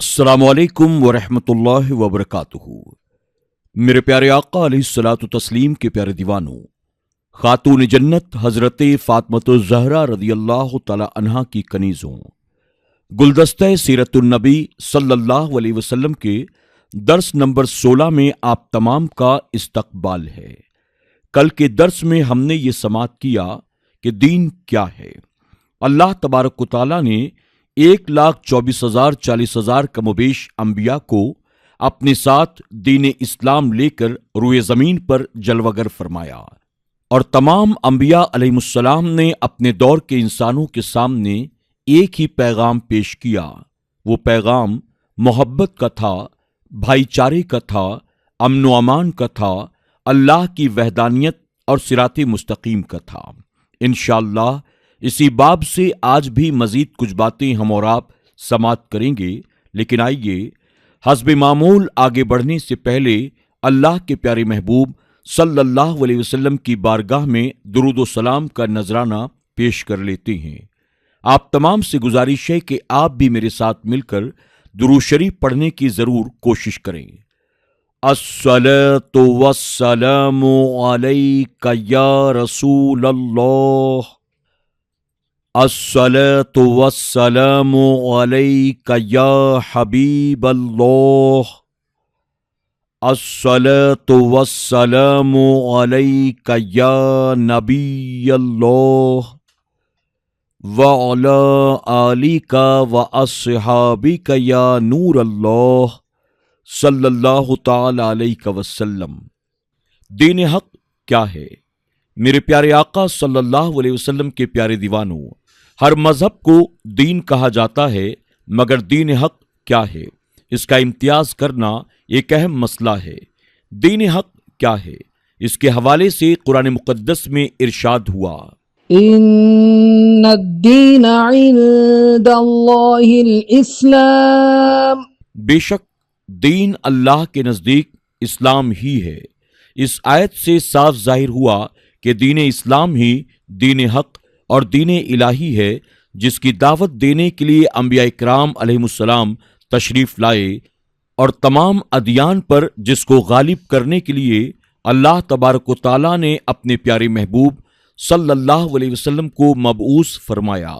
السلام علیکم ورحمۃ اللہ وبرکاتہ۔ میرے پیارے آقا علیہ الصلوۃ والتسلیم کے پیارے دیوانوں، خاتون جنت حضرت فاطمۃ الزہرا رضی اللہ تعالی عنہا کی کنیزوں، گلدستہ سیرت النبی صلی اللہ علیہ وسلم کے درس نمبر 16 میں آپ تمام کا استقبال ہے۔ کل کے درس میں ہم نے یہ سماعت کیا کہ دین کیا ہے۔ اللہ تبارک و تعالیٰ نے 1,24,000 کم و بیش انبیاء کو اپنے ساتھ دین اسلام لے کر روئے زمین پر جلوگر فرمایا، اور تمام انبیاء علیہ السلام نے اپنے دور کے انسانوں کے سامنے ایک ہی پیغام پیش کیا۔ وہ پیغام محبت کا تھا، بھائی چارے کا تھا، امن و امان کا تھا، اللہ کی وحدانیت اور صراط مستقیم کا تھا۔ انشاءاللہ اسی باب سے آج بھی مزید کچھ باتیں ہم اور آپ سماعت کریں گے، لیکن آئیے حسب معمول آگے بڑھنے سے پہلے اللہ کے پیارے محبوب صلی اللہ علیہ وسلم کی بارگاہ میں درود و سلام کا نذرانہ پیش کر لیتے ہیں۔ آپ تمام سے گزارش ہے کہ آپ بھی میرے ساتھ مل کر درود شریف پڑھنے کی ضرور کوشش کریں۔ الصلاۃ والسلام علیک یا رسول اللہ، الصلاۃ والسلام علیک یا حبیب اللہ، الصلاۃ والسلام علیک یا نبی اللہ، وعلی آلک واصحابک یا نور اللہ، صلی اللہ تعالی علیہ وسلم۔ دین حق کیا ہے؟ میرے پیارے آقا صلی اللہ علیہ وسلم کے پیارے دیوانوں، ہر مذہب کو دین کہا جاتا ہے، مگر دین حق کیا ہے، اس کا امتیاز کرنا ایک اہم مسئلہ ہے۔ دین حق کیا ہے؟ اس کے حوالے سے قرآن مقدس میں ارشاد ہوا، ان الدین عند اللہ الاسلام، بے شک دین اللہ کے نزدیک اسلام ہی ہے۔ اس آیت سے صاف ظاہر ہوا کہ دین اسلام ہی دین حق اور دین الہی ہے، جس کی دعوت دینے کے لیے انبیاء کرام علیہ السلام تشریف لائے، اور تمام ادیان پر جس کو غالب کرنے کے لیے اللہ تبارک و تعالیٰ نے اپنے پیارے محبوب صلی اللہ علیہ وسلم کو مبعوث فرمایا۔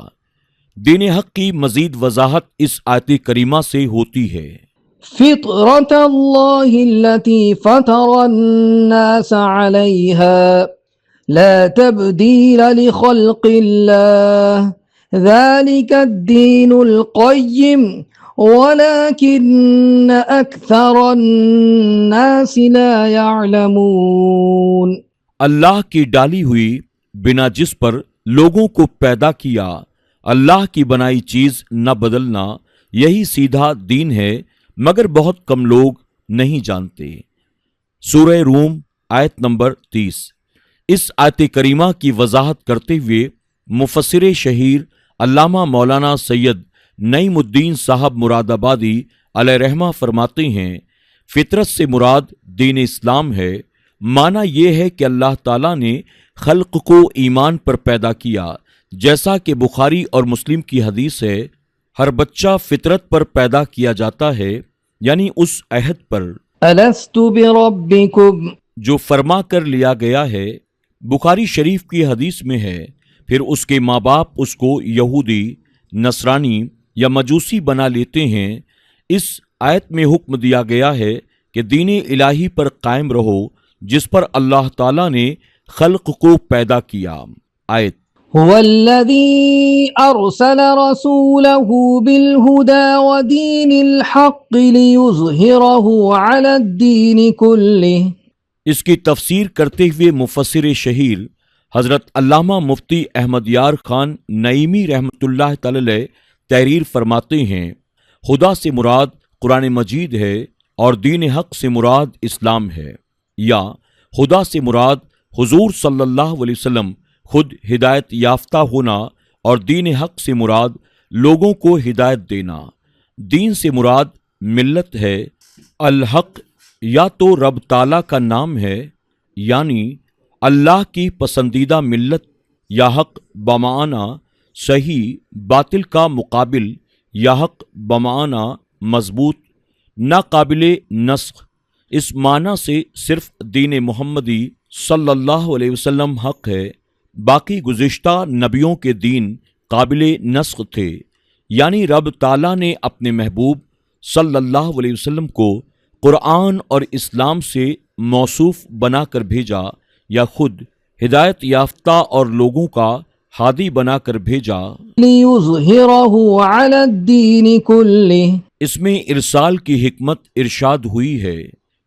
دین حق کی مزید وضاحت اس آیت کریمہ سے ہوتی ہے۔ فطرت اللہ التي فطر الناس علیها لا تبدیل لخلق اللہ ذلك الدین القیم ولكن اکثر الناس لا يعلمون۔ اللہ کی ڈالی ہوئی بنا جس پر لوگوں کو پیدا کیا، اللہ کی بنائی چیز نہ بدلنا، یہی سیدھا دین ہے، مگر بہت کم لوگ نہیں جانتے۔ سورہ روم آیت نمبر 30۔ اس آیت کریمہ کی وضاحت کرتے ہوئے مفسر شہیر علامہ مولانا سید نعیم الدین صاحب مراد آبادی علیہ رحمہ فرماتے ہیں، فطرت سے مراد دین اسلام ہے۔ معنی یہ ہے کہ اللہ تعالیٰ نے خلق کو ایمان پر پیدا کیا، جیسا کہ بخاری اور مسلم کی حدیث ہے، ہر بچہ فطرت پر پیدا کیا جاتا ہے، یعنی اس عہد پر الست بربکم، جو فرما کر لیا گیا ہے۔ بخاری شریف کی حدیث میں ہے، پھر اس کے ماں باپ اس کو یہودی، نصرانی یا مجوسی بنا لیتے ہیں۔ اس آیت میں حکم دیا گیا ہے کہ دین الہی پر قائم رہو، جس پر اللہ تعالیٰ نے خلق کو پیدا کیا۔ آیت هو الذي أرسل رسوله بالهدى ودين الحق ليظهره على الدين كله۔ اس کی تفسیر کرتے ہوئے مفسر شہیر حضرت علامہ مفتی احمد یار خان نعیمی رحمۃ اللہ تعالی علیہ تحریر فرماتے ہیں، خدا سے مراد قرآن مجید ہے اور دین حق سے مراد اسلام ہے، یا خدا سے مراد حضور صلی اللہ علیہ وسلم خود ہدایت یافتہ ہونا، اور دین حق سے مراد لوگوں کو ہدایت دینا۔ دین سے مراد ملت ہے۔ الحق یا تو رب تعالیٰ کا نام ہے، یعنی اللہ کی پسندیدہ ملت، یا حق بمعنی صحیح، باطل کا مقابل، یا حق بمعنی مضبوط، ناقابل نسخ، اس معنی سے صرف دین محمدی صلی اللہ علیہ وسلم حق ہے، باقی گزشتہ نبیوں کے دین قابل نسخ تھے، یعنی رب تعالیٰ نے اپنے محبوب صلی اللہ علیہ وسلم کو قرآن اور اسلام سے موصوف بنا کر بھیجا یا خود ہدایت یافتہ اور لوگوں کا ہادی بنا کر بھیجا۔ لِيُظْهِرَهُ عَلَى الدِّينِ كُلِّهِ، اس میں ارسال کی حکمت ارشاد ہوئی ہے۔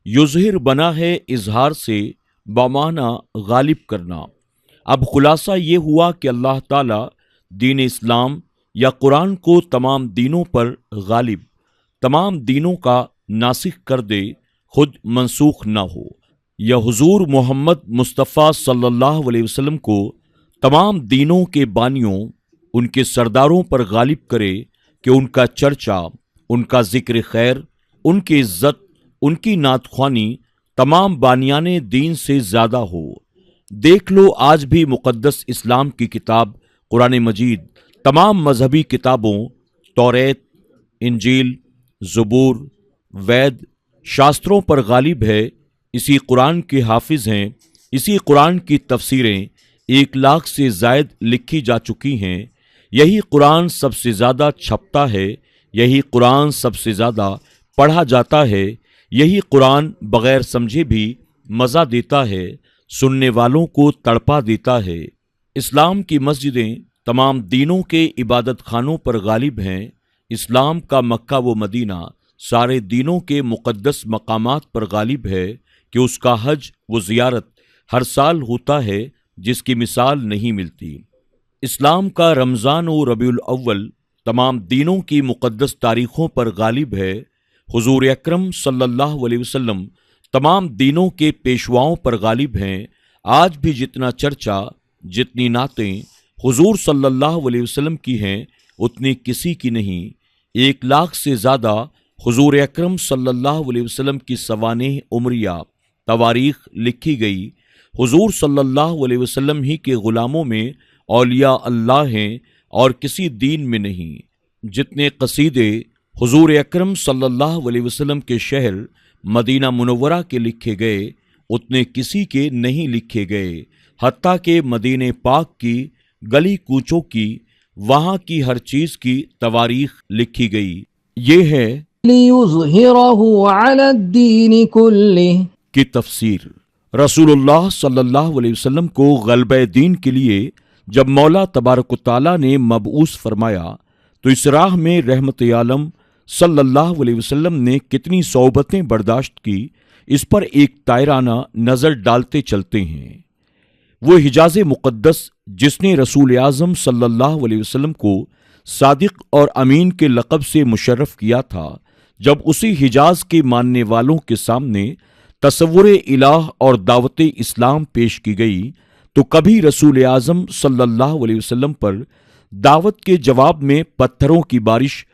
یظہر بنا ہے اظہار سے بمعنی غالب کرنا۔ اب خلاصہ یہ ہوا کہ اللہ تعالیٰ دین اسلام یا قرآن کو تمام دینوں پر غالب، تمام دینوں کا ناسخ کر دے، خود منسوخ نہ ہو، یا حضور محمد مصطفیٰ صلی اللہ علیہ وسلم کو تمام دینوں کے بانیوں، ان کے سرداروں پر غالب کرے کہ ان کا چرچا، ان کا ذکر خیر، ان کی عزت، ان کی نعت خوانی تمام بانیان دین سے زیادہ ہو۔ دیکھ لو آج بھی مقدس اسلام کی کتاب قرآن مجید تمام مذہبی کتابوں، توریت، انجیل، زبور، وید، شاستروں پر غالب ہے، اسی قرآن کے حافظ ہیں، اسی قرآن کی تفسیریں 1,00,000 سے زائد لکھی جا چکی ہیں، یہی قرآن سب سے زیادہ چھپتا ہے، یہی قرآن سب سے زیادہ پڑھا جاتا ہے، یہی قرآن بغیر سمجھے بھی مزہ دیتا ہے، سننے والوں کو تڑپا دیتا ہے۔ اسلام کی مسجدیں تمام دینوں کے عبادت خانوں پر غالب ہیں، اسلام کا مکہ و مدینہ سارے دینوں کے مقدس مقامات پر غالب ہے کہ اس کا حج و زیارت ہر سال ہوتا ہے، جس کی مثال نہیں ملتی۔ اسلام کا رمضان و ربیع الاول تمام دینوں کی مقدس تاریخوں پر غالب ہے، حضور اکرم صلی اللہ علیہ وسلم تمام دینوں کے پیشواؤں پر غالب ہیں۔ آج بھی جتنا چرچا، جتنی نعتیں حضور صلی اللہ علیہ وسلم کی ہیں، اتنی کسی کی نہیں۔ 1,00,000 سے زیادہ حضور اکرم صلی اللہ علیہ وسلم کی سوانح عمریہ، تواریخ لکھی گئی۔ حضور صلی اللہ علیہ وسلم ہی کے غلاموں میں اولیاء اللہ ہیں اور کسی دین میں نہیں۔ جتنے قصیدے حضور اکرم صلی اللہ علیہ وسلم کے شہر مدینہ منورہ کے لکھے گئے، اتنے کسی کے نہیں لکھے گئے، حتیٰ کہ مدینہ پاک کی گلی کوچوں کی، وہاں کی ہر چیز کی تواریخ لکھی گئی۔ یہ ہے لِيُظْهِرَهُ عَلَى الدِّينِ كُلِّهِ کی تفسیر۔ رسول اللہ صلی اللہ علیہ وسلم کو غلبہ دین کے لیے جب مولا تبارک و تعالیٰ نے مبعوث فرمایا تو اس راہ میں رحمت عالم صلی اللہ علیہ وسلم نے کتنی صعوبتیں برداشت کی، اس پر ایک طائرانہ نظر ڈالتے چلتے ہیں۔ وہ حجاز مقدس جس نے رسول اعظم صلی اللہ علیہ وسلم کو صادق اور امین کے لقب سے مشرف کیا تھا، جب اسی حجاز کے ماننے والوں کے سامنے تصور الہ اور دعوت اسلام پیش کی گئی تو کبھی رسول اعظم صلی اللہ علیہ وسلم پر دعوت کے جواب میں پتھروں کی بارش،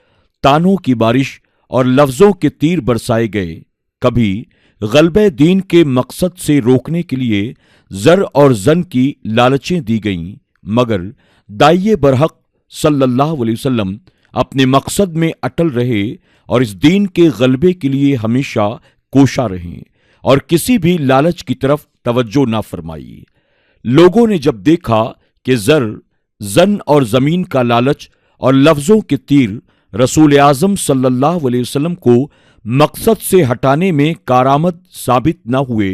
تانوں کی بارش اور لفظوں کے تیر برسائے گئے، کبھی غلبہ دین کے مقصد سے روکنے کے لیے زر اور زن کی لالچیں دی گئیں، مگر داعیے برحق صلی اللہ علیہ وسلم اپنے مقصد میں اٹل رہے اور اس دین کے غلبے کے لیے ہمیشہ کوشاں رہیں اور کسی بھی لالچ کی طرف توجہ نہ فرمائی۔ لوگوں نے جب دیکھا کہ زر، زن اور زمین کا لالچ اور لفظوں کے تیر رسول اعظم صلی اللہ علیہ وسلم کو مقصد سے ہٹانے میں کارآمد ثابت نہ ہوئے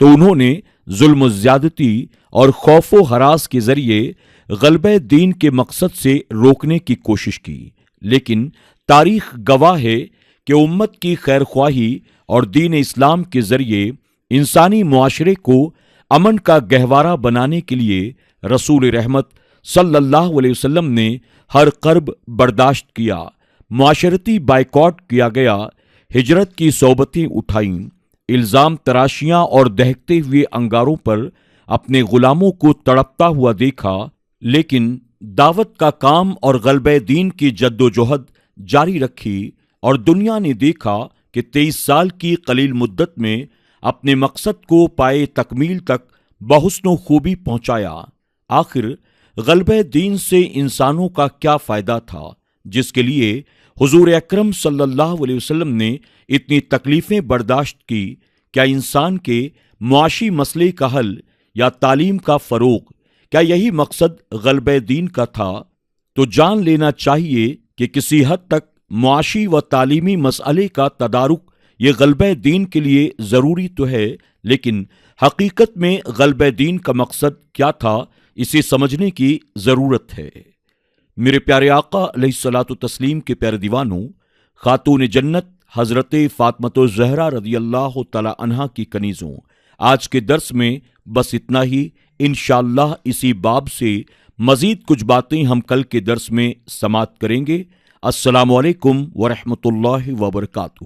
تو انہوں نے ظلم و زیادتی اور خوف و ہراس کے ذریعے غلبہ دین کے مقصد سے روکنے کی کوشش کی، لیکن تاریخ گواہ ہے کہ امت کی خیر خواہی اور دین اسلام کے ذریعے انسانی معاشرے کو امن کا گہوارہ بنانے کے لیے رسول رحمت صلی اللہ علیہ وسلم نے ہر کرب برداشت کیا، معاشرتی بائیکاٹ کیا گیا، ہجرت کی صعوبتیں اٹھائیں، الزام تراشیاں اور دہکتے ہوئے انگاروں پر اپنے غلاموں کو تڑپتا ہوا دیکھا، لیکن دعوت کا کام اور غلبہ دین کی جد و جہد جاری رکھی اور دنیا نے دیکھا کہ 23 سال کی قلیل مدت میں اپنے مقصد کو پائے تکمیل تک بحسن و خوبی پہنچایا۔ آخر غلبہ دین سے انسانوں کا کیا فائدہ تھا جس کے لیے حضور اکرم صلی اللہ علیہ وسلم نے اتنی تکلیفیں برداشت کی، کیا انسان کے معاشی مسئلے کا حل یا تعلیم کا فروغ، کیا یہی مقصد غلبہ دین کا تھا؟ تو جان لینا چاہیے کہ کسی حد تک معاشی و تعلیمی مسئلے کا تدارک یہ غلبہ دین کے لیے ضروری تو ہے، لیکن حقیقت میں غلبہ دین کا مقصد کیا تھا، اسے سمجھنے کی ضرورت ہے۔ میرے پیارے آقا علیہ الصلاۃ والتسلیم کے پیارے دیوانوں، خاتون جنت حضرت فاطمۃ الزہرا رضی اللہ تعالی عنہا کی کنیزوں، آج کے درس میں بس اتنا ہی۔ انشاءاللہ اسی باب سے مزید کچھ باتیں ہم کل کے درس میں سماعت کریں گے۔ السلام علیکم ورحمۃ اللہ وبرکاتہ۔